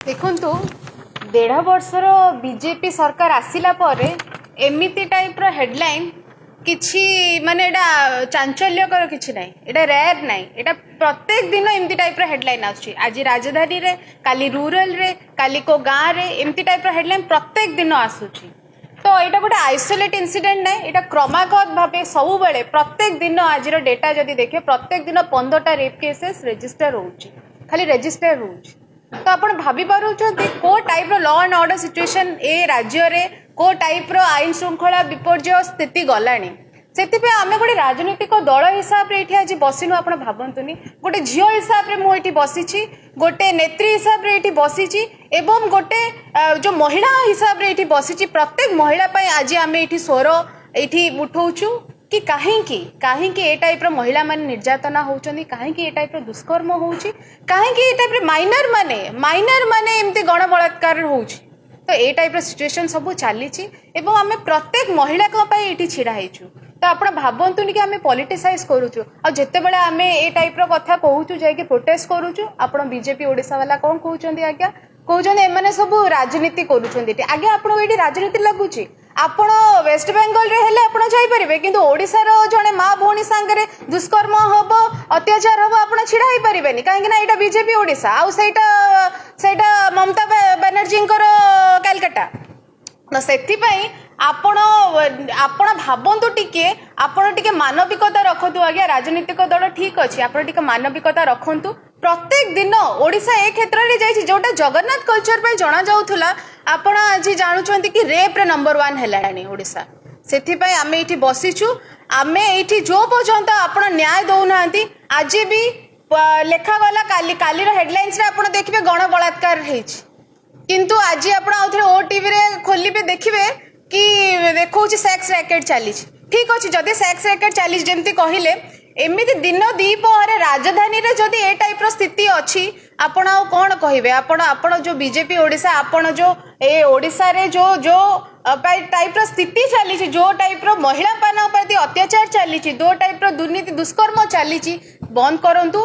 देखु 1.5 वर्षर बीजेपी सरकार आसिला पर एमिति टाइप रो हेडलाइन किछि माने एटा चांचल्यकर किछि नाही, एटा रेयर नाही, एटा प्रत्येक दिन एमिति टाइप रो हेडलाइन आछि। आज राजधानी रे, काली रूरल रे, काली को गाँ रे एमिति टाइप रो हेडलाइन प्रत्येक दिन आसुछि। तो एटा गोटे आइसोलेट इनसीडेंट नाही, एटा क्रमागत भाबे सब बेले प्रत्येक दिन आज डेटा जदि देखे प्रत्येक दिन 15टा रेप केसेस रजिस्टर होउछि, खाली रजिस्टर होउछि। तो आपण भाभी पारुछंती को टाइप रो लॉ एंड ऑर्डर सिचुएशन ए राज्य रे को टाइप रो आईन श्रृंखला विपर्जय स्थिति गलानी। सेतिपे आमे गोटे राजनीतिक दल हिसाब रे एठी आज बसिनु, आपण भाबंतुनी गोटे झियो हिसाब रे मु एठी बसिछि, गोटे नेत्री हिसाब रे एठी बसिछि एवं गोटे जो महिला हिसाब रे एठी बसिछि। प्रत्येक महिला पय आज आमे एठी स्वर एठी उठौछु कि काहेकि ए टाइप रो महिला माने निर्यातना होउचनी, काहेकि ए टाइप रो दुष्कर्म होउची, काहेकि ए टाइप रो माइनर माने एमती गण बलात्कार होउची। तो ए टाइप रो सिचुएशन सब चलीची एवं आमे प्रत्येक महिला को पय एठी छिड़ा हेचु। तो आपण भाबंतुनी कि आमे पॉलिटिसाइज करूछु आ जत्ते बेले आमे ए टाइप रो कथा कहूछु जाय कि प्रोटेस्ट करूछु। आपण बीजेपी ओडिसा वाला कोन कहउचंदी आज्ञा कहउचंदी एमाने सब राजनीति करूचंदी। आगे आपण एठी राजनीति लागुची, आपण वेस्ट बेंगल रे हेले आपण जाई परिबे, किंतु ओडिसा रो जने मां भोणी संगे दुष्कर्म होबो, अत्याचार होबो, आपण छिड़ा हेई परिबेनी, काहे कि ना एटा बीजेपी ओडिसा आ सेटा ममता बनर्जी कलकत्ता। तो सेथि पई आपण भाबंतु टिके, आपण टिके मानविकता रखतु। आज्ञा राजनीतिक दल ठीक अछि, आपण टिके मानविकता रखंतु। प्रत्येक दिन ओडिसा ए क्षेत्र रे जाई जोटा जगन्नाथ कल्चर पे जणा जाउथुला, आपण आज जानुचंती कि रेप रे नंबर 1 हेलानी ओडिसा। सेथि पई आमे एठी बसिछु, आमे एठी जो पर्यंत आपण न्याय दउनांती। आज भी लेखा गला काली रो हेडलाइंस रे आपण देखिबे गण बलात्कार हेछि, किंतु आज आपण आउथरे ओटीवी रे खोलिबे देखिबे कि देखौछि सेक्स रैकेट चली। ठीक अछि, जदि सेक्स रैकेट चली जेमती कहिले एमिति दिन दीपहरे राजधानी रे जदि ए टाइप रो स्थिति अछि, आपण आ कोन कहिबे? आपण जो बीजेपी ओडिसा, आपण जो ए ओडिसा रे जो टाइप रो स्थिति चली, जो टाइप रो महिला पाना प्रति अत्याचार चली, जो टाइप रो दुर्नीति दुष्कर्म चली, बंद करंतु।